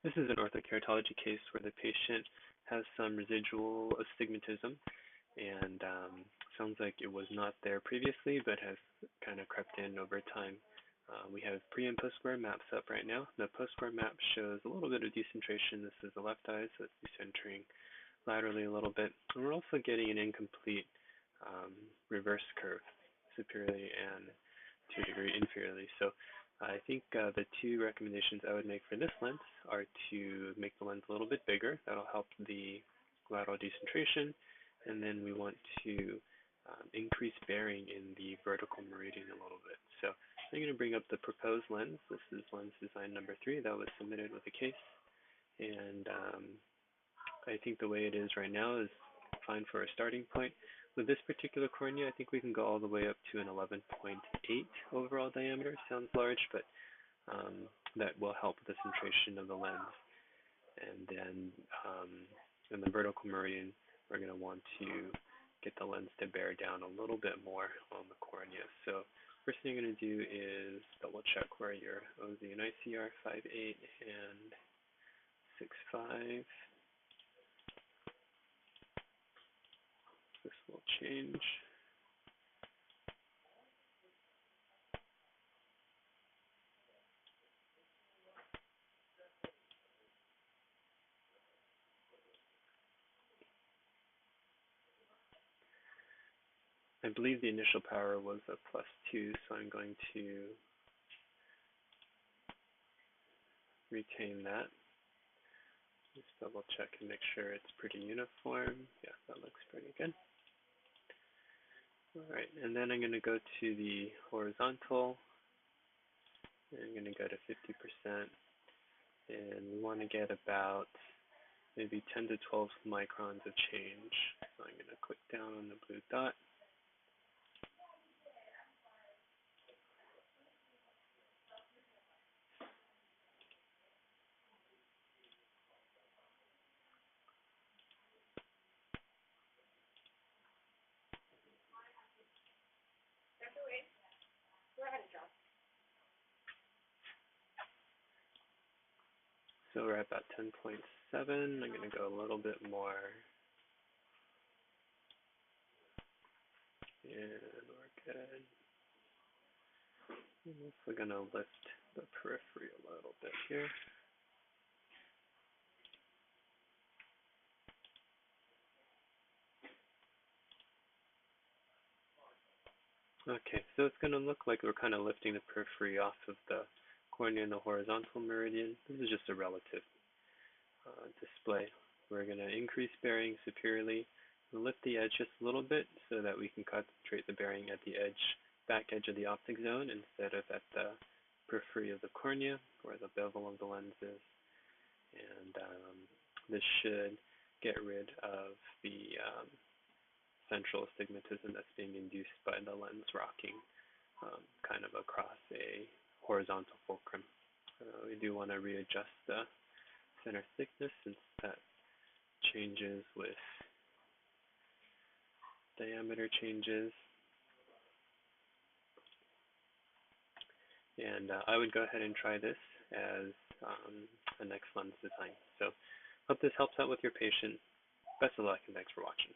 This is an orthokeratology case where the patient has some residual astigmatism and sounds like it was not there previously but has kind of crept in over time. We have pre and post square maps up right now. The post square map shows a little bit of decentration. This is the left eye, so it's decentering laterally a little bit. And we're also getting an incomplete reverse curve superiorly and to a degree inferiorly. So I think the two recommendations I would make for this lens are to make the lens a little bit bigger. That'll help the lateral decentration. And then we want to increase bearing in the vertical meridian a little bit. So I'm going to bring up the proposed lens. This is lens design number 3 that was submitted with the case. And I think the way it is right now is fine for a starting point. With this particular cornea, I think we can go all the way up to an 11.8 overall diameter. Sounds large, but that will help with the centration of the lens. And then in the vertical meridian, we're going to want to get the lens to bear down a little bit more on the cornea. So first thing I'm going to do is double check where your OZ and IC are, 5.8 and 6.5. This will change. I believe the initial power was a +2, so I'm going to retain that. Just double check and make sure it's pretty uniform. Yeah, that looks pretty good. Alright, and then I'm going to go to the horizontal. I'm going to go to 50%. And we want to get about maybe 10 to 12 microns of change. So I'm going to click down on the blue dot. So we're at about 10.7. I'm going to go a little bit more. And we're good. I'm also going to lift the periphery a little bit here. Okay, so it's going to look like we're kind of lifting the periphery off of the cornea and the horizontal meridian. This is just a relative display. We're going to increase bearing superiorly, lift the edge just a little bit so that we can concentrate the bearing at the edge, back edge of the optic zone instead of at the periphery of the cornea where the bevel of the lens is. And this should get rid of the central astigmatism that's being induced by the lens rocking kind of across a horizontal fulcrum. We do want to readjust the center thickness since that changes with diameter changes. And I would go ahead and try this as a next lens design. So hope this helps out with your patient. Best of luck and thanks for watching.